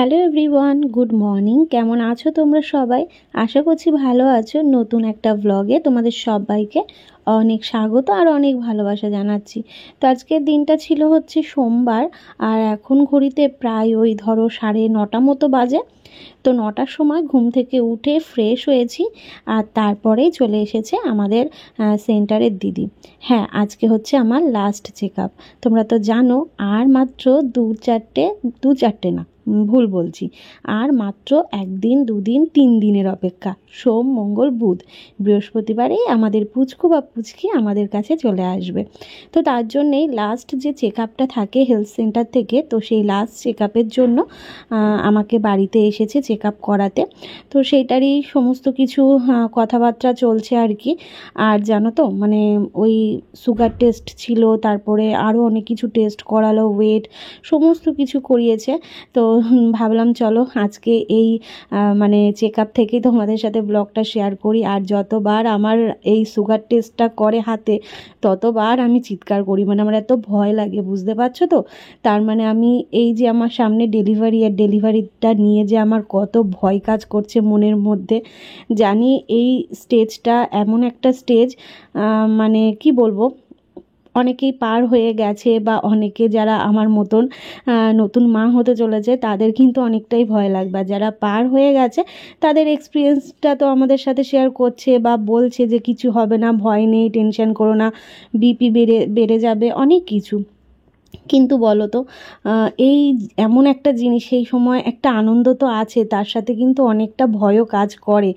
Hello everyone, good morning. কেমন আছো তোমরা সবাই? আশা করছি ভালো আছো। নতুন একটা ব্লগে তোমাদের সবাইকে অনেক স্বাগত আর অনেক ভালোবাসা জানাচ্ছি। তো আজকের দিনটা ছিল হচ্ছে সোমবার, আর এখন ঘড়িতে প্রায় ওই ধরো 9:30 মতো বাজে। তো 9টার সময় ঘুম থেকে উঠে ফ্রেশ হয়েছি, আর তারপরেই চলে এসেছে আমাদের সেন্টারের দিদি। হ্যাঁ, আজকে হচ্ছে আমার লাস্ট চেক আপ। তোমরা তো জানো আর মাত্র দু চারটে না, ভুল বলছি, আর মাত্র 1 দিন 2 দিন 3 দিনের অপেক্ষা। সোম, মঙ্গল, বুধ, বৃহস্পতিবারেই আমাদের পুচকু বা পুচকি আমাদের কাছে চলে আসবে। তো তার জন্যেই লাস্ট যে চেক আপটা থাকে হেলথ সেন্টার থেকে, তো সেই লাস্ট চেক আপের জন্য আমাকে বাড়িতে এসেছে চেক আপ করাতে। তো সেইটারই সমস্ত কিছু কথাবার্তা চলছে আর কি। আর জানো তো, মানে ওই সুগার টেস্ট ছিল, তারপরে আরও অনেক কিছু টেস্ট করালো, ওয়েট সমস্ত কিছু করিয়েছে। তো ভাবলাম চলো আজকে এই মানে চেক আপ থেকেই তোমাদের সাথে ব্লগটা শেয়ার করি। আর যতবার আমার এই সুগার টেস্টটা করে হাতে, ততবার আমি চিৎকার করি, মানে আমার এত ভয় লাগে, বুঝতে পারছো তো। তার মানে আমি এই যে আমার সামনে ডেলিভারি, আর ডেলিভারিটা নিয়ে যে আমার কত ভয় কাজ করছে মনের মধ্যে। জানি এই স্টেজটা এমন একটা স্টেজ, মানে কি বলবো, অনেকেই পার হয়ে গেছে, বা অনেকে যারা আমার মতন নতুন মা হতে চলেছে তাদের কিন্তু অনেকটাই ভয় লাগবে। যারা পার হয়ে গেছে তাদের এক্সপিরিয়েন্সটা তো আমাদের সাথে শেয়ার করছে, বা বলছে যে কিছু হবে না, ভয় নেই, টেনশন করো না, বিপি বেড়ে যাবে, অনেক কিছু। কিন্তু বলো তো, এই এমন একটা জিনিস, সেই সময় একটা আনন্দ তো আছে, তার সাথে কিন্তু অনেকটা ভয়ও কাজ করে।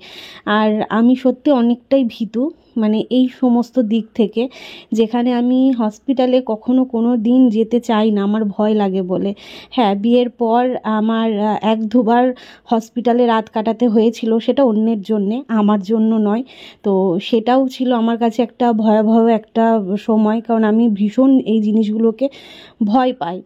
আর আমি সত্যি অনেকটাই ভীতু, মানে এই সমস্ত দিক থেকে, যেখানে আমি হসপিটালে কখনো কোনো দিন যেতে চাই না, আমার ভয় লাগে বলে। হ্যাঁ, বিয়ের পর আমার 1-2বার হসপিটালে রাত কাটাতে হয়েছিল, সেটা অন্যের জন্যে, আমার জন্য নয়। তো সেটাও ছিল আমার কাছে একটা ভয়াবহ একটা সময়, কারণ আমি ভীষণ এই জিনিসগুলোকে ভয় পাই।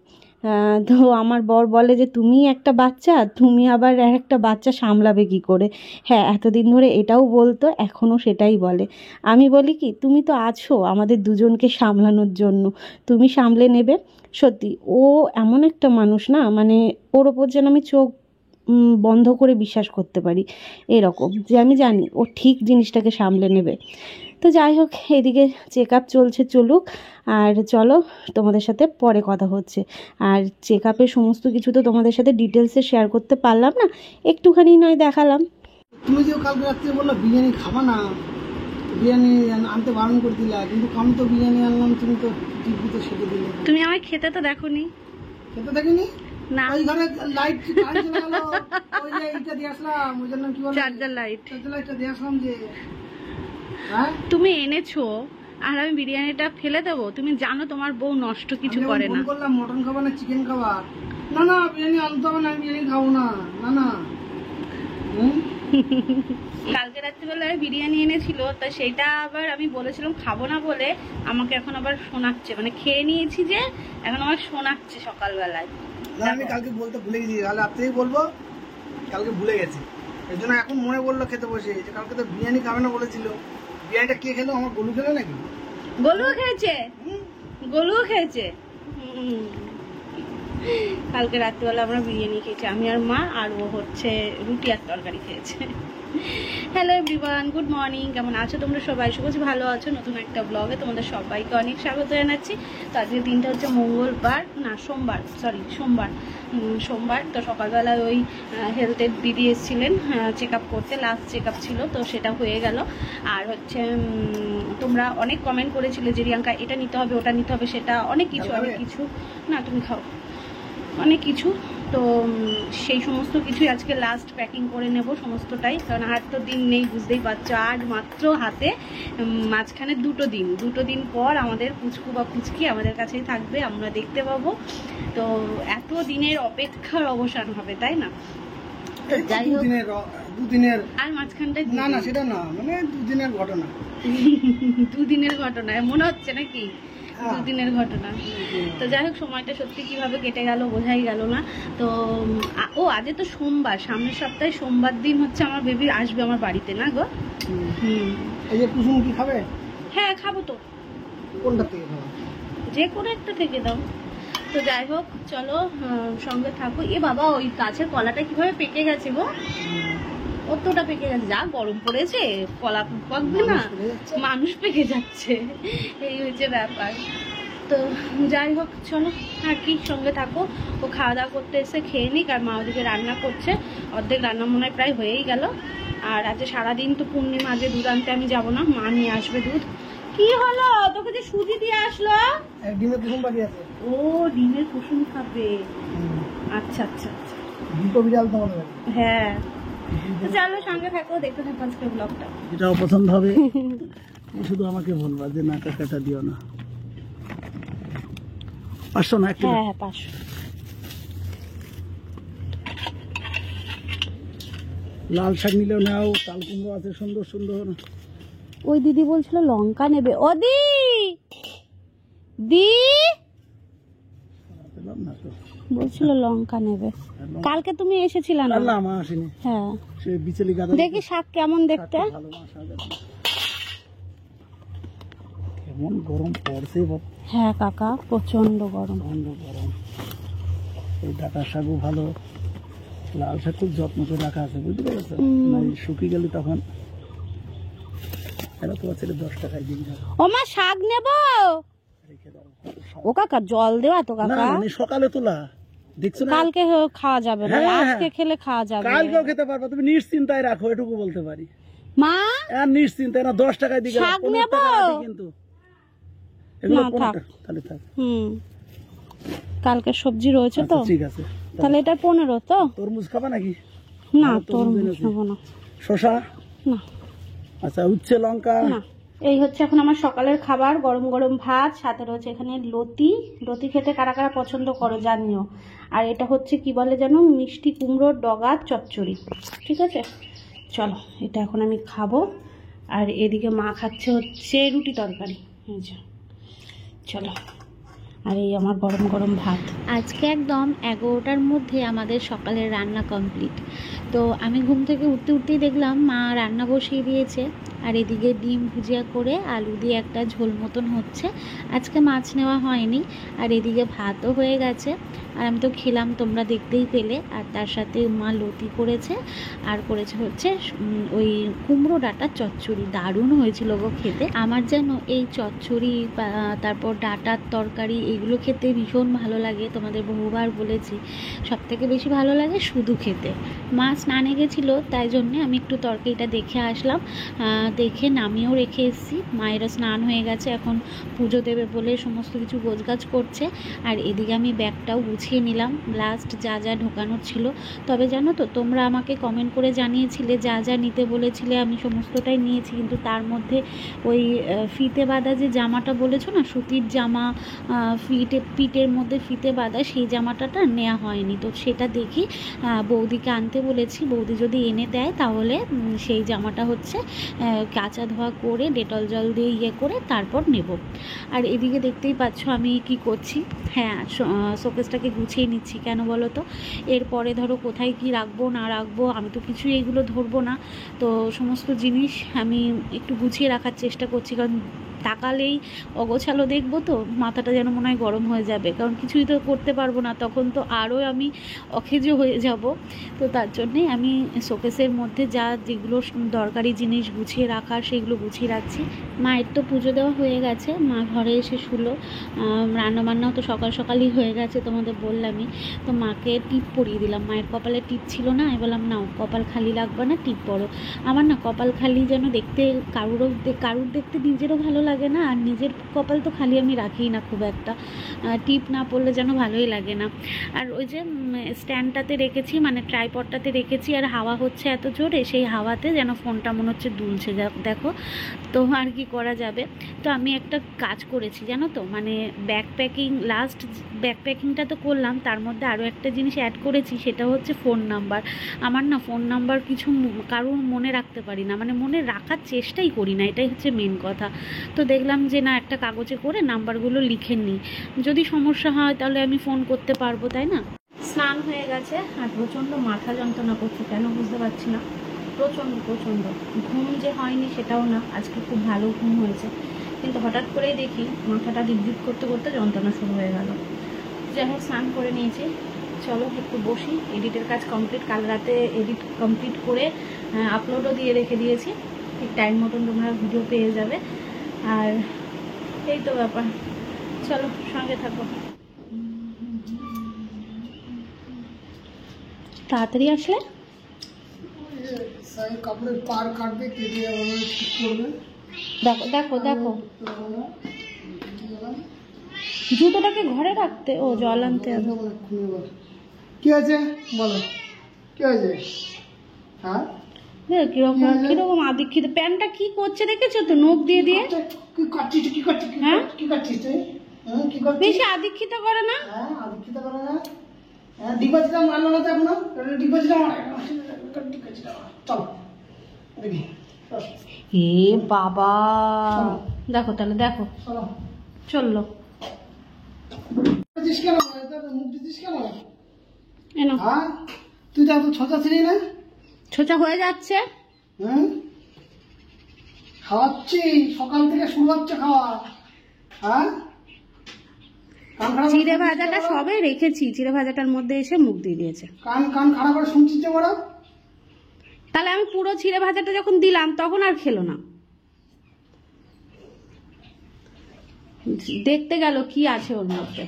তো আমার বর বলে যে তুমি একটা বাচ্চা, তুমি আবার একটা বাচ্চা সামলাবে কি করে। হ্যাঁ, এতদিন ধরে এটাও বলতো, এখনও সেটাই বলে। আমি বলি কি, তুমি তো আছো আমাদের দুজনকে সামলানোর জন্য, তুমি সামলে নেবে। সত্যি ও এমন একটা মানুষ না, মানে ওর ওপর যেন আমি চোখ বন্ধ করে বিশ্বাস করতে পারি, এরকম যে আমি জানি ও ঠিক জিনিসটাকে সামলে নেবে। তো যাই হোক, এদিকে চেক আপ চলছে, চলুক। আর চলো, তোমাদের সাথে পরে কথা হচ্ছে। আর চেক আপের সমস্ত কিছু তো তোমাদের সাথে ডিটেলসে শেয়ার করতে পারলাম না, একটুখানি নয় দেখালাম। তুমি যে কালকে রাত্রে বললো বিরিয়ানি খাবা না, বিরিয়ানি আনতে বারণ করে দিলা, কিন্তু আমি তো বিরিয়ানি আনলাম, তুমি তো টিভিতে সেটে দিলে। তুমি আমায় খেতে তো দেখোনি? খেতে দেখিনি না, ওই ঘরে লাইট চলে গেল, ওই যে এইটা দিয়ে আসলাম, ওই জন্য কি বলে চার্জার লাইটটা দিয়ে আসলাম যে। হ্যাঁ, তুমি এনেছো, আর আমি বিরিয়ানিটা ফেলে দেবো? তুমি জানো তোমার বউ নষ্ট কিছু করে না। করলাম মটন খাবা না চিকেন খাবা, না না বিরিয়ানি আনতে হবে না, আমি বিরিয়ানি খাবো না, না না। কালকে রাত্রিবেলায় বিরিয়ানি এনেছিল, তা সেইটা আবার আমি বলেছিলাম খাবো না বলে আমাকে এখন আবার শোনাচ্ছে, মানে খেয়ে নিয়েছি যে এখন আমার শোনাচ্ছে সকালবেলায়। আমি কালকে বলতে ভুলে গেছি, তাহলে রাত্রেই বলবো, কালকে ভুলে গেছি, এর জন্য এখন মনে পড়লো খেতে বসে যে কালকে তো বিরিয়ানি খাবে না বলেছিল। বিরিয়ানিটা কে খেলো? আমার গলু খেলো নাকি? গোলুও খেয়েছে, গোলুও খেয়েছে। কালকে রাত্রিবেলা আমরা বিরিয়ানি খেয়েছি, আমি আর মা, আর ও হচ্ছে রুটি আর তরকারি খেয়েছে। Hello everyone, good morning. কেমন আছো তোমরা সবাই? সবাই ভালো আছো। নতুন একটা ব্লগে তোমাদের সবাইকে অনেক স্বাগত জানাচ্ছি। তো আজকের দিনটা হচ্ছে মঙ্গলবার, না সোমবার, সোমবার। তো সকালবেলায় ওই হেলথের দিদি এসেছিলেন চেক আপ করতে, লাস্ট চেক আপ ছিল, তো সেটা হয়ে গেল। আর হচ্ছে তোমরা অনেক কমেন্ট করেছিলে যে রিয়াঙ্কা এটা নিতে হবে, ওটা নিতে হবে, সেটা অনেক কিছু না, তুমি খাও, অনেক কিছু। তো সেই সমস্ত কিছুই আজকে লাস্ট প্যাকিং করে নেব সমস্তটাই, কারণ আর তো দিন নেই, বুঝতেই পারছো। আর মাত্র হাতে মাঝখানে দুটো দিন পর আমাদের পুচকু বা পুচকি আমাদের কাছেই থাকবে, আমরা দেখতে পাবো। তো এত দিনের অপেক্ষার অবসান হবে, তাই না? যাই হোক, দুদিনের আর মাঝখানটায় না সেটা না, মানে দুদিনের ঘটনা। দুদিনের ঘটনা মনে হচ্ছে নাকি? দুদিনের ঘটনা। তো যাই হোক, সময়টা সত্যি কিভাবে কেটে গেল বোঝাই গেল না। তো আজ তো সোমবার, সামনের সপ্তাহে সোমবার দিন হচ্ছে আমার বেবি আসবে আমার বাড়িতে, না গো? এই যে কুসুম কি খাবে? হ্যাঁ খাবো তো। কোনটা থেকে খাবো? যে কোনো একটা থেকে দাও। তো যাই হোক চলো সঙ্গে থাকো। এ বাবা ওই গাছের কলাটা কিভাবে পেকে গেছে গো, কতটা পেকে গেছে, যা গরম পড়েছে কলা পাকবে না, মানুষ পেকে যাচ্ছে, এই হচ্ছে ব্যাপার। তো যাই হোক চলো আর কি, সঙ্গে থাকো। ও খাওয়া দাওয়া করতে এসে খেয়ে নিক, আর মা ওদিকে রান্না করছে, অর্ধেক রান্না মনে হয় প্রায় হয়েই গেল। আর আজকে সারাদিন তো পূর্ণিমা, আজকে দুধ আনতে আমি যাবো না, মা নিয়ে আসবে দুধ। কি হলো তোকে যে সুজি দিয়ে আসলো? ডিমের কুসুম বাকি আছে। ও ডিমের কুসুম খাবে, আচ্ছা আচ্ছা আচ্ছা। দুটো বিড়াল তোমাদের বাড়ি। হ্যাঁ চলো সঙ্গে থাকো, দেখতে থাকো আজকের ব্লগটা। এটাও পছন্দ হবে, শুধু আমাকে বলবা যে না কাটা দিও না। 500 না একটা? হ্যাঁ 500। লাল শাক নিলেও নাও, তাল কুমড়ো আছে সুন্দর সুন্দর। ওই দিদি বলছিল লঙ্কা নেবে, ও দি দি পেলাম না তো, বলছিল লঙ্কা নেবে। কালকে তুমি এসেছিলে না? না মা আসেনি। হ্যাঁ সে বিচেলি গাদা। দেখি শাক কেমন দেখতে। ভালো মা শাক। কেমন গরম পড়ছে বাবা। হ্যাঁ কাকা প্রচন্ড গরম। প্রচন্ড গরম। এই ডাটা শাকও ভালো, লাল শাক খুব যত্ন করে রাখা আছে, বুঝতে পেরেছো? মানে শুকিয়ে গেলে তখন এটা তোমার ছেলে 10 টাকায় দিন যাবে। ও মা শাক নেব। রেখে দাও। ও কাকা জল দেওয়া তো না কাকা? মানে সকালে তোলা, দেখছো না? কালকে খাওয়া যাবে না, হ্যাঁ, আজকে খেলে খাওয়া যাবে। কালকেও খেতে পারবা, তুমি নিশ্চিন্তায় রাখো, এটুকু বলতে পারি। মা আর নিশ্চিন্তায় না, 10 টাকায় দিকে শাক নেব কিন্তু এগুলো না, থাক। তাহলে থাক। কালকে সবজি রয়েছে তো, আচ্ছা, ঠিক আছে। তাহলে এটা 15 তো? তরমুজ খাবা নাকি? না ভালো তরমুজ তরমুজ এনেছি। নেবো না। শসা? না আচ্ছা, উচ্ছে লঙ্কা? না। এই হচ্ছে এখন আমার সকালের খাবার, গরম গরম ভাত, সাথে রয়েছে এখানে লতি। লতি খেতে কারা কারা পছন্দ করো জানিও। আর এটা হচ্ছে কি বলে যেন, মিষ্টি কুমড়োর ডগা চচ্চড়ি। ঠিক আছে চলো, এটা এখন আমি খাবো। আর এদিকে মা খাচ্ছে হচ্ছে রুটি তরকারি। এই যে চলো, আর এই আমার গরম গরম ভাত। আজকে একদম 11টার মধ্যে আমাদের সকালের রান্না কমপ্লিট। তো আমি ঘুম থেকে উঠতে উঠতেই দেখলাম মা রান্না বসিয়ে দিয়েছে, আর এদিকে ডিম ভুজিয়া করে আলু দিয়ে একটা ঝোল মতন হচ্ছে। আজকে মাছ নেওয়া হয়নি। আর এদিকে ভাতও হয়ে গেছে, আর আমি তো খেলাম, তোমরা দেখতেই পেলে। আর তার সাথে মা লতি করেছে, আর করেছে হচ্ছে ওই কুমড়ো ডাঁটা চচ্চড়ি। দারুণ হয়েছিল গো খেতে। আমার যেন এই চচ্চড়ি বা তারপর ডাঁটার তরকারি এগুলো খেতে ভীষণ ভালো লাগে, তোমাদের বহুবার বলেছি। সবথেকে বেশি ভালো লাগে শুধু খেতে। মা স্নানে গেছিলো, তাই জন্যে আমি একটু তরকারিটা দেখে আসলাম, দেখে নামিয়েও রেখে এসেছি। মায়েরও স্নান হয়ে গেছে, এখন পুজো দেবে বলে সমস্ত কিছু গোছগাছ করছে। আর এদিকে আমি ব্যাগটাও গুছিয়ে নিলাম, লাস্ট যা যা ঢোকানোর ছিল। তবে জানো তো, তোমরা আমাকে কমেন্ট করে জানিয়েছিলে যা যা নিতে বলেছিলে আমি সমস্তটাই নিয়েছি, কিন্তু তার মধ্যে ওই ফিতে বাঁধা যে জামাটা বলেছো না, সুতির জামা, পিঠের মধ্যে ফিতে বাঁধা, সেই জামাটা নেওয়া হয়নি। তো সেটা দেখি বৌদিকে আনতে বলেছি, বৌদি যদি এনে দেয় তাহলে সেই জামাটা হচ্ছে কাঁচা ধোয়া করে ডেটল জল দিয়ে ইয়ে করে তারপর নেব। আর এদিকে দেখতেই পাচ্ছ আমি কি করছি। হ্যাঁ, শোকেসটাকে গুছিয়ে নিচ্ছি। কেন বলো তো, এরপরে ধরো কোথায় কি রাখবো না রাখবো, আমি তো কিছুই এগুলো ধরবো না। তো সমস্ত জিনিস আমি একটু গুছিয়ে রাখার চেষ্টা করছি, কারণ তাকালেই অগোছালো দেখবো তো মাথাটা যেন মনে হয় গরম হয়ে যাবে, কারণ কিছুই তো করতে পারবো না, তখন তো আরও আমি অকেজো হয়ে যাব। তো তার জন্যেই আমি শোকেসের মধ্যে যেগুলো দরকারি জিনিস গুছিয়ে রাখার সেগুলো গুছিয়ে রাখছি। মায়ের তো পুজো দেওয়া হয়ে গেছে, মা ঘরে এসে শুলো। রান্নাবান্নাও তো সকাল সকালই হয়ে গেছে, তোমাদের বললামই। তো মাকে টিপ পরিয়ে দিলাম, মায়ের কপালে টিপ ছিল না, আমি বললাম নাও, কপাল খালি লাগবে না, টিপ পরো। আমার না কপাল খালি যেন দেখতে কারুর দেখতে নিজেরও ভালো লাগে না, আর নিজের কপাল তো খালি আমি রাখিই না খুব একটা, টিপ না পরলে যেন ভালোই লাগে না। আর ওই যে স্ট্যান্ডটাতে রেখেছি, মানে ট্রাইপডটাতে রেখেছি, আর হাওয়া হচ্ছে এত জোরে, সেই হাওয়াতে যেন ফোনটা মনে হচ্ছে দুলছে, দেখো। তো আর কি করা যাবে। তো আমি একটা কাজ করেছি জানো তো, মানে লাস্ট ব্যাকপ্যাকিংটা তো করলাম, তার মধ্যে আরও একটা জিনিস অ্যাড করেছি, সেটা হচ্ছে ফোন নাম্বার। আমার না ফোন নাম্বার কিছু কারোর মনে রাখতে পারি না, মানে মনে রাখার চেষ্টাই করি না, এটাই হচ্ছে মেন কথা। তো দেখলাম যে না, একটা কাগজে করে নাম্বারগুলো লিখে নিই, যদি সমস্যা হয় তাহলে আমি ফোন করতে পারবো, তাই না। স্নান হয়ে গেছে, আর প্রচণ্ড মাথা যন্ত্রণা করছে, কেন বুঝতে পারছি না। প্রচণ্ড ঘুম যে হয়নি সেটাও না, আজকে খুব ভালো ঘুম হয়েছে, কিন্তু হঠাৎ করেই দেখি মাথাটা দিক করতে করতে যন্ত্রণা শুরু হয়ে গেল। যাই হোক স্নান করে নিয়েছি, চলো একটু বসি, এডিটের কাজ কমপ্লিট, কাল রাতে এডিট কমপ্লিট করে আপলোডও দিয়ে রেখে দিয়েছি, ঠিক টাইম মতন তোমরা ভিডিও পেয়ে যাবে। আর এই তো ব্যাপার, চলো সঙ্গে থাকো। তাড়াতাড়ি আসলে কাপড়ের পার কাটবে, কেটে ঠিক করবে। দেখো দেখো দেখো, জুতোটাকে ঘরে রাখতে, ও জল আনতে হবে। কি আছে বলো, কি আছে? হ্যাঁ কিরকম আদিক্ষিত, প্যান্টটা কি করছে দেখেছো তো, নখ দিয়ে দিয়ে। কি কাটছিস, কি কাটছিস, হ্যাঁ কি কাটছিস তুই? কি করছিস? বেশি আদিক্ষিত করে না? হ্যাঁ আদিক্ষিত করে না। হ্যাঁ ডিপোজিট মারলো না তো এখনো, ডিপোজিট মার, চলো দেখি। এ বাবা, দেখো তাহলে দেখো, চললো। কেন মুখ দিচ্ছিস কেন? এনো, হ্যাঁ তুই যা তো ছোটা ছিলি না, ছোচা হয়ে যাচ্ছে। হুম খাওয়াচ্ছি, সকাল থেকে শুরু হচ্ছে খাওয়া। হ্যাঁ চিড়ে ভাজাটা সবে রেখেছি, চিড়ে ভাজাটার মধ্যে এসে মুখ দিয়ে দিয়েছে। কান কান খারাপ করে শুনছিস যে বড়। তাহলে আমি পুরো চিড়ে ভাজাটা যখন দিলাম তখন আর খেলো না, দেখতে গেল কি আছে ওর মধ্যে।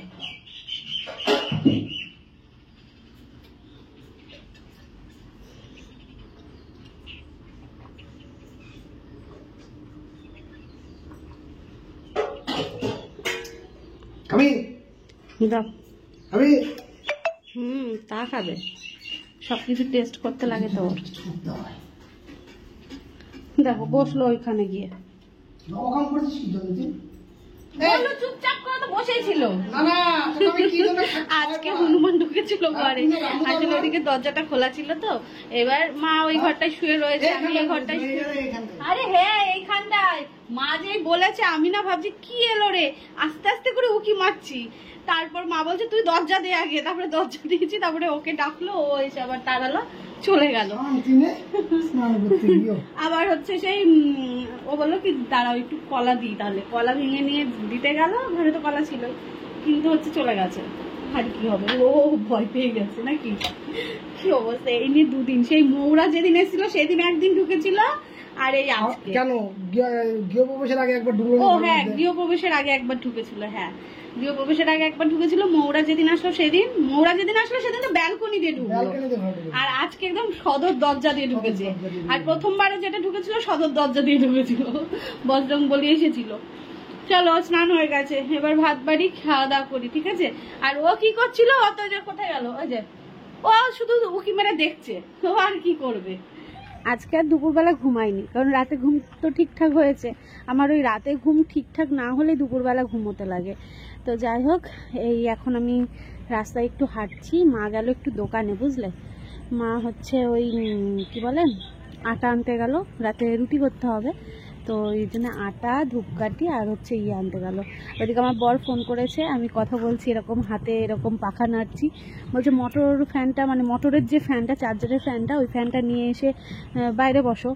খাবি দাও। খাবি? তা খাবে, সবকিছু টেস্ট করতে লাগে তো ওর। দেখো বসলো ওইখানে গিয়ে, চুপচাপ করে তো বসেই ছিল। আজকে হনুমান ঢুকেছিল ঘরে, আসলে ওদিকে দরজাটা খোলা ছিল তো, এবার মা ওই ঘরটায় শুয়ে রয়েছে, আমি এই ঘরটায় শুয়ে। আরে হ্যাঁ এইখানটায় মা যেই বলেছে, আমি না ভাবছি কি এলো রে, আস্তে আস্তে করে উকি মারছি, তারপর মা বলছে তুই দরজা দে আগে, তারপরে দরজা দিয়েছি, তারপরে ওকে ডাকলো, ও এসে আবার তাড়ালো, চলে গেল। আবার হচ্ছে সেই ও বললো কি দাঁড়াও একটু কলা দিই, তাহলে কলা ভেঙে নিয়ে দিতে গেল, ঘরে তো কলা ছিল, কিন্তু হচ্ছে চলে গেছে। আর কি হবে, ও ভয় পেয়ে গেছে নাকি, কি অবস্থা। এই নিয়ে দুদিন, সেই মৌরা যেদিন এসেছিল সেদিন একদিন ঢুকেছিল, আর এই আজকে। কেন গৃহপ্রবেশের আগে একবার ঢুকলো? ও হ্যাঁ গৃহপ্রবেশের আগে একবার ঢুকেছিল, হ্যাঁ গৃহপ্রবেশের আগে একবার ঢুকেছিল। মৌরা যেদিন আসলো সেদিন তো ব্যালকনি দিয়ে ঢুকলো, আর আজকে একদম সদর দরজা দিয়ে ঢুকেছে। আর প্রথমবারে যেটা ঢুকেছিল সদর দরজা দিয়ে ঢুকেছিল, বজরং বলি এসেছিল। চলো স্নান হয়ে গেছে, এবার ভাত বাড়ি খাওয়া দাওয়া করি, ঠিক আছে। আর ও কি করছিল, অত যে কোথায় গেল, ওই যে ও শুধু উকি মেরে দেখছে, ও আর কি করবে। আজকে আর দুপুরবেলা ঘুমাইনি, কারণ রাতে ঘুম তো ঠিকঠাক হয়েছে, আমার ওই রাতে ঘুম ঠিকঠাক না হলে দুপুরবেলা ঘুমোতে লাগে। তো যাই হোক, এই এখন আমি রাস্তায় একটু হাঁটছি, মা গেল একটু দোকানে, বুঝলে, মা হচ্ছে ওই কি বলে আটা আনতে গেল, রাতে রুটি করতে হবে, তো এই জন্য আটা ধূপকাঠি আর হচ্ছে আনতে গেল। ওইদিকে আমার বর ফোন করেছে, আমি কথা বলছি এরকম হাতে এরকম পাখা নাড়ছি, বলছে মোটর ফ্যানটা, মানে মোটরের যে ফ্যানটা, চার্জারের ফ্যানটা, ওই ফ্যানটা নিয়ে এসে বাইরে বসো।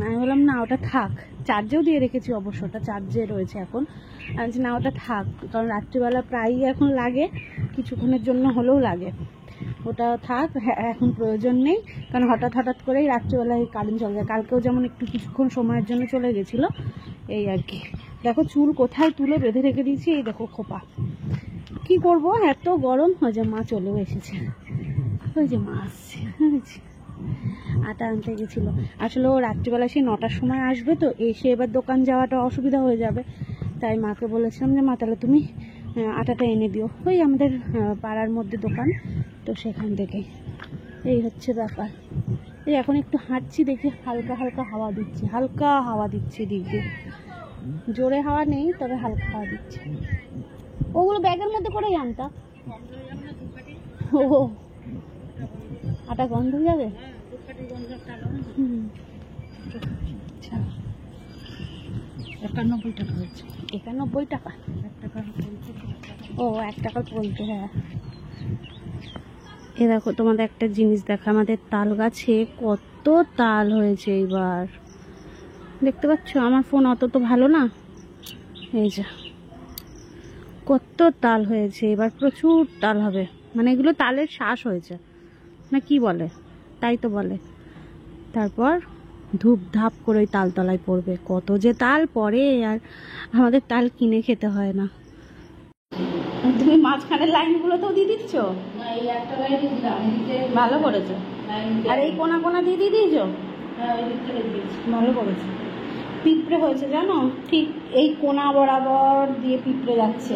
আমি বললাম না ওটা থাক, চার্জেও দিয়ে রেখেছি অবশ্য, ওটা চার্জে রয়েছে এখন। আমি বলছি না ওটা থাক, কারণ রাত্রিবেলা প্রায়ই এখন লাগে, কিছুক্ষণের জন্য হলেও লাগে, ওটা থাক, এখন প্রয়োজন নেই, কারণ হঠাৎ করেই রাত্রিবেলায় কারেন্ট চলে যায়। কালকেও যেমন একটু কিছুক্ষণ সময়ের জন্য চলে গেছিলো, এই আর কি। দেখো চুল কোথায় তুলে বেঁধে রেখে দিয়েছি, এই দেখো খোপা, কি করব, এত গরম। ওই যে মা চলেও এসেছে, ওই যে মা আসছে, আটা আনতে গেছিলো। আসলে ও রাত্রিবেলা সেই 9টার সময় আসবে, তো এসে এবার দোকান যাওয়াটা অসুবিধা হয়ে যাবে, তাই মাকে বলেছিলাম যে মা তাহলে তুমি আটাটা এনে দিও, ওই আমাদের পাড়ার মধ্যে দোকান, তো সেখান থেকে। এই হচ্ছে ব্যাপার। এই এখন একটু হাঁটছি, দেখি হালকা হাওয়া দিচ্ছে দিকে, জোরে হাওয়া নেই, তবে হালকা হাওয়া দিচ্ছে। ওগুলো ব্যাগের মধ্যে করেই আনতা। ও আটা গন্ধ হয়ে যাবে, আচ্ছা 91 টাকা হচ্ছে, 91 টাকা, 1 টাকা, ও 1 টাকা বলতে। হ্যাঁ এ দেখো তোমাদের একটা জিনিস দেখা, আমাদের তাল গাছে কত তাল হয়েছে এবার, দেখতে পাচ্ছ। আমার ফোন অত তো ভালো না, এই যে কত তাল হয়েছে, এবার প্রচুর তাল হবে, মানে এগুলো তালের শ্বাস হয়েছে না কি বলে, তাই তো বলে। তারপর ধূপ ধাপ করে ওই তালতলায় পড়বে, কত যে তাল পড়ে, আর আমাদের তাল কিনে খেতে হয় না। তুমি মাঝখানের লাইনগুলো তো দিয়ে দিচ্ছ, ভালো করেছো। আর এই কোনা কোনা দিয়ে দিয়েছো, ভালো করেছো। পিঁপড়ে হয়েছে জানো, ঠিক এই কোনা বরাবর দিয়ে পিঁপড়ে যাচ্ছে।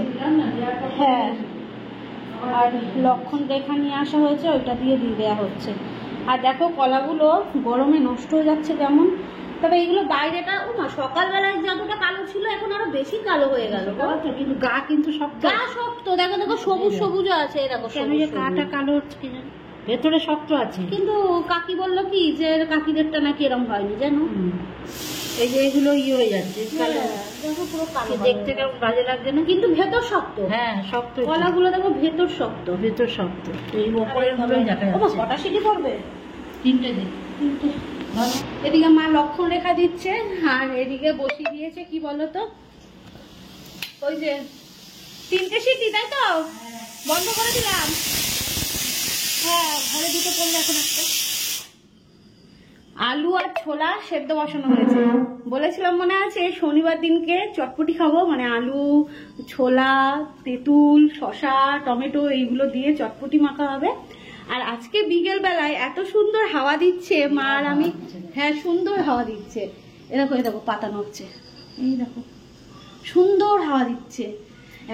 হ্যাঁ, আর লক্ষণ রেখা নিয়ে আসা হয়েছে, ওইটা দিয়ে দেওয়া হচ্ছে। আর দেখো কলাগুলো গরমে নষ্ট হয়ে যাচ্ছে কেমন। তবে এইগুলো বাইরেটা, ও মা, সকালবেলায় যতটা কালো ছিল এখন আরো বেশি কালো হয়ে গেল। কিন্তু গা কিন্তু শক্ত, গা শক্ত, দেখো দেখো সবুজ সবুজ আছে, দেখো গাটা কালো হচ্ছে কি জানো, ভেতরে শক্ত আছে। কিন্তু কাকি বললো কি যে কাকিদেরটা নাকি এরকম হয়নি জানো, এই যে এগুলো হয়ে যাচ্ছে দেখো পুরো কালো, দেখতে কেমন বাজে লাগছে না, কিন্তু ভেতর শক্ত। হ্যাঁ শক্ত, কলাগুলো দেখো ভেতর শক্ত, ভেতর শক্ত। এই উপরের ভাবেই দেখা যাচ্ছে। কটা সিটি পড়বে? 3টে দিন, 3টে। এদিকে মা লক্ষণ রেখা দিচ্ছে, আর এদিকে বসিয়ে দিয়েছে কি বলতো, ওই যে 3টে সিটি, তাই তো? বন্ধ করে দিলাম। হ্যাঁ, ঘরে দুটো পড়লে এখন একটা। আলু আর ছোলা সেদ্ধ বসানো হয়েছে। বলেছিলাম মনে আছে শনিবার দিনকে চটপটি খাবো, মানে আলু, ছোলা, তেঁতুল, শসা, টমেটো এইগুলো দিয়ে চটপটি মাখা হবে। আর আজকে বিকেল বেলায় এত সুন্দর হাওয়া দিচ্ছে মা আর আমি, হ্যাঁ সুন্দর হাওয়া দিচ্ছে, এরকম দেখো পাতা নড়ছে, এই দেখো সুন্দর হাওয়া দিচ্ছে।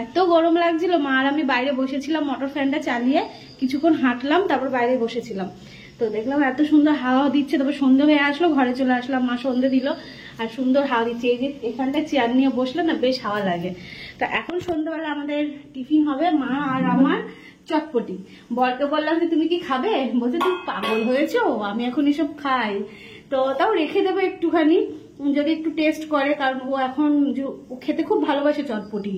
এত গরম লাগছিল, মা আর আমি বাইরে বসেছিলাম মোটর ফ্যানটা চালিয়ে, কিছুক্ষণ হাঁটলাম, তারপর বাইরে বসেছিলাম। তো দেখলাম এত সুন্দর হাওয়া দিচ্ছে, তারপর সন্ধ্যে হয়ে আসলো, ঘরে চলে আসলাম, মা সন্ধ্যে দিল, আর সুন্দর হাওয়া দিচ্ছে। এই যে এখানটা চেয়ার নিয়ে বসলে না বেশ হাওয়া লাগে। তো এখন সন্ধ্যাবেলা আমাদের টিফিন হবে, মা আর আমার চটপটি। বরকে বললাম যে তুমি কি খাবে, বলছে তুমি পাগল হয়েছো, আমি এখন এসব খাই। তো তাও রেখে দেবো একটুখানি, যদি একটু টেস্ট করে, কারণ ও এখন ও খেতে খুব ভালোবাসে চটপটি।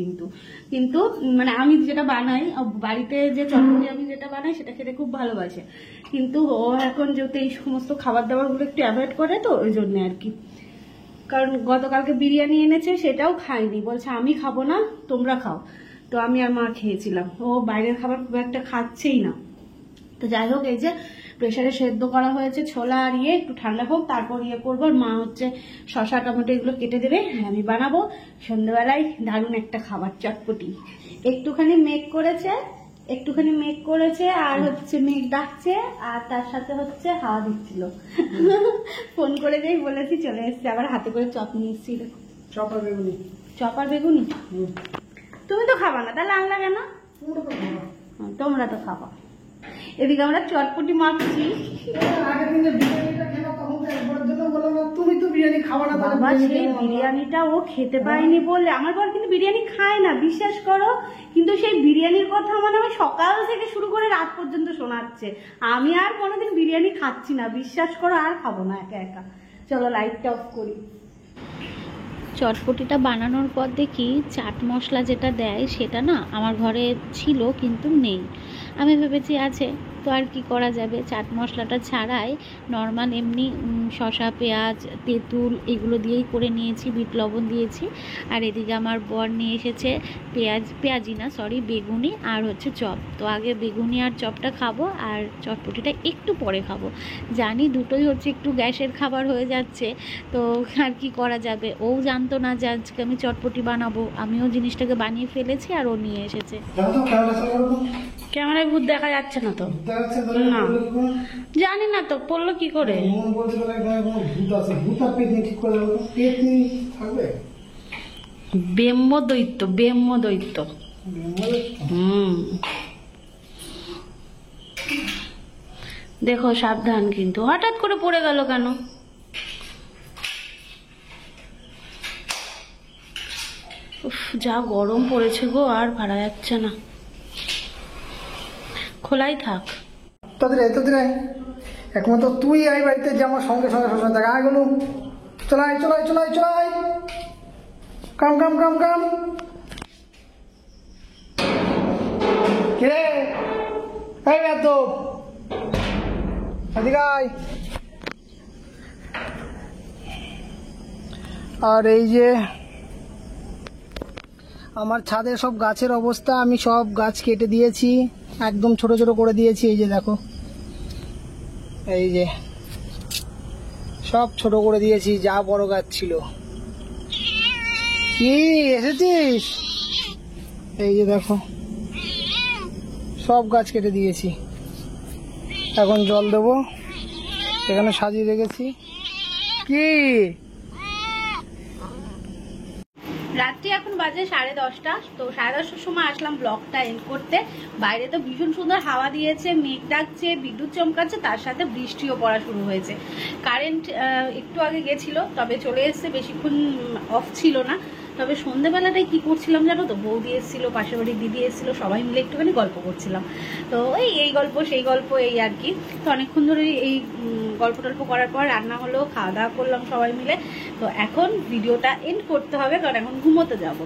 কিন্তু মানে আমি যেটা বানাই বাড়িতে, যে চটপটি আমি যেটা বানাই সেটা খেতে খুব ভালোবাসে, কিন্তু ও এখন যেহেতু এই সমস্ত খাবার দাবার গুলো একটু অ্যাভয়েড করে, তো ওই জন্য আর কি। কারণ গতকালকে বিরিয়ানি এনেছে, সেটাও খাইনি, বলছে আমি খাবো না, তোমরা খাও। তো আমি আর মা খেয়েছিলাম, ও বাইরের খাবার খুব একটা খাচ্ছেই না। তো যাই হোক, এই যে প্রেসারে সেদ্ধ করা হয়েছে ছোলা, আর একটু ঠান্ডা হোক তারপর করবো। আর মা হচ্ছে শসা টমেটো এগুলো কেটে দেবে, আমি বানাবো সন্ধ্যাবেলায় দারুণ একটা খাবার, চটপটি। একটুখানি মেঘ করেছে আর হচ্ছে মেঘ ডাকছে, আর তার সাথে হচ্ছে হাওয়া দিচ্ছিল। ফোন করে যেই বলেছি চলে এসছে, আবার হাতে করে চপ নিয়ে এসছি, দেখো চপ আর বেগুনি। তুমি তো খাবা না, তাহলে আনলা কেন? তোমরা তো খাবা। এদিকে আমরা চটপটি মাখছি। তুমি তো বিরিয়ানি খাওয়া না, বাবা সেই বিরিয়ানিটা ও খেতে পায়নি বলে, আমার বর কিন্তু বিরিয়ানি খায় না, বিশ্বাস করো। কিন্তু সেই বিরিয়ানির কথা মানে আমি সকাল থেকে শুরু করে রাত পর্যন্ত শোনাচ্ছে। আমি আর কোনোদিন বিরিয়ানি খাচ্ছি না, বিশ্বাস করো, আর খাবো না একা একা। চলো লাইটটা অফ করি। চটপটিটা বানানোর পর দেখি চাট মশলা যেটা দেয় সেটা না আমার ঘরে ছিল কিন্তু নেই। আমি ভেবেছি আছে, তো আর কি করা যাবে, চাট মশলাটা ছাড়াই নর্মাল এমনি শসা, পেঁয়াজ, তেঁতুল এগুলো দিয়েই করে নিয়েছি, বিট লবণ দিয়েছি। আর এদিকে আমার বর নিয়ে এসেছে বেগুনি আর হচ্ছে চপ। তো আগে বেগুনি আর চপটা খাবো, আর চটপটিটা একটু পরে খাবো। জানি দুটোই হচ্ছে একটু গ্যাসের খাবার হয়ে যাচ্ছে, তো আর কি করা যাবে। ও জানতো না যে আজকে আমি চটপটি বানাবো, আমিও জিনিসটাকে বানিয়ে ফেলেছি আর ও নিয়ে এসেছে। ক্যামেরায় ভূত দেখা যাচ্ছে না তো, না জানি না তো, পড়লো কি করে। ব্রহ্ম দৈত্য। দেখো সাবধান, কিন্তু হঠাৎ করে পড়ে গেল কেন? উফ, যা গরম পড়েছে গো, আর ভাড়া যাচ্ছে না, খোলাই থাক। তোদের একমাত্র তুই এই বাড়িতে যে আমার সঙ্গে সঙ্গে দেখা গেল। চলাই কাম কে এত আর এই যে আমার ছাদে সব গাছের অবস্থা, আমি সব গাছ কেটে দিয়েছি, একদম ছোট ছোট করে দিয়েছি। এই যে দেখো, এই যে সব ছোট করে দিয়েছি, যা বড় গাছ ছিল। কি এসেছিস? এই যে দেখো, সব গাছ কেটে দিয়েছি। এখন জল দেবো, এখানে সাজিয়ে রেখেছি। কি রাত্রি এখন বাজে 10:30। তো 10:30টার সময় আসলাম ব্লগটা এন্ড করতে। বাইরে তো ভীষণ সুন্দর হাওয়া দিয়েছে, মেঘ ডাকছে, বিদ্যুৎ চমকাচ্ছে, তার সাথে বৃষ্টিও পড়া শুরু হয়েছে। কারেন্ট একটু আগে গেছিল, তবে চলে এসছে, বেশিক্ষণ অফ ছিল না। তবে সন্ধ্যেবেলাটাই কি করছিলাম জানো তো, বৌদি এসেছিল, পাশের বাড়ির দিদি এসেছিল, সবাই মিলে একটুখানি গল্প করছিলাম। তো এই গল্প সেই গল্প, এই আর কি। তো অনেকক্ষণ ধরে এই গল্প টল্প করার পর রান্না হলো, খাওয়া দাওয়া করলাম সবাই মিলে। তো এখন ভিডিওটা এন্ড করতে হবে, কারণ এখন ঘুমোতে যাব।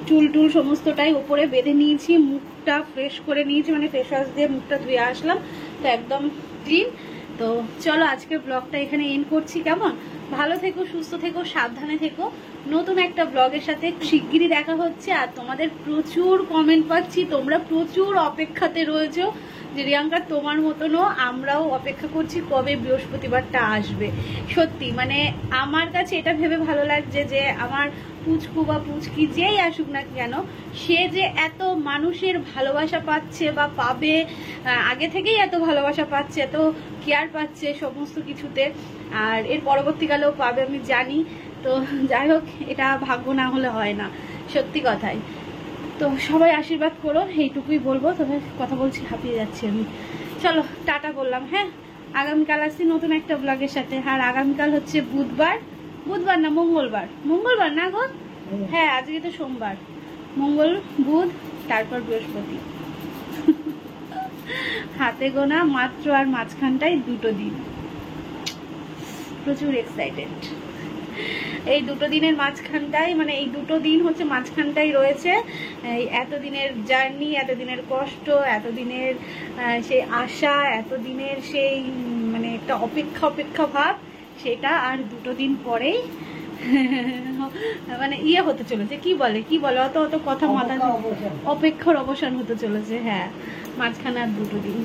চুল টুল সমস্তটাই ওপরে বেঁধে নিয়েছি, মুখটা ফ্রেশ করে নিয়েছি, মানে ফেস ওয়াশ দিয়ে মুখটা ধুয়ে আসলাম, তো একদম ক্লিন। তো চলো আজকের ব্লগটা এখানে এন্ড করছি। কেমন? ভালো থেকো, সুস্থ থেকো, সাবধানে থেকো। নতুন একটা ব্লগের সাথে শিগগিরই দেখা হচ্ছে। আর তোমাদের প্রচুর কমেন্ট পাচ্ছি, তোমরা প্রচুর অপেক্ষাতে রয়েছো যে রিয়াঙ্কা তোমার মতনও আমরাও অপেক্ষা করছি কবে বৃহস্পতিবারটা আসবে। সত্যি মানে আমার কাছে এটা ভেবে ভালো লাগছে যে আমার পুচকু বা পুচকি যেই আসুক না কেন, সে যে এত মানুষের ভালোবাসা পাচ্ছে বা পাবে, আগে থেকেই এত ভালোবাসা পাচ্ছে, এত কেয়ার পাচ্ছে সমস্ত কিছুতে, আর এর পরবর্তীকালেও পাবে আমি জানি। তো যাই হোক, এটা ভাগ্য না হলে হয় না, সত্যি কথাই। তো সবাই আশীর্বাদ করো, এইটুকুই বলবো। তবে কথা বলছি, হাঁপিয়ে যাচ্ছি আমি। চলো টাটা বললাম। হ্যাঁ, আগামীকাল আসছি নতুন একটা ব্লগের সাথে। আর আগামীকাল হচ্ছে বুধবার, বুধবার না মঙ্গলবার, মঙ্গলবার না গো, হ্যাঁ আজকে তো সোমবার, মঙ্গল বুধ তারপর বৃহস্পতি। হাতে গোনা মাত্র আর মাঝখানটাই 2টো দিন। প্রচুর এক্সাইটেড। এই 2টো দিনের মাঝখানটাই, মানে এই 2টো দিন হচ্ছে মাঝখানটাই রয়েছে এই এতদিনের জার্নি, এতদিনের কষ্ট, এতদিনের সেই আশা, এতদিনের সেই মানে একটা অপেক্ষা ভাব, সেটা আর 2টো দিন পরেই মানে ইয়ে হতে চলেছে। কি বলে অত কথা মাথা, অপেক্ষার অবসান হতে চলেছে। হ্যাঁ, মাঝখানে আর 2টো দিন।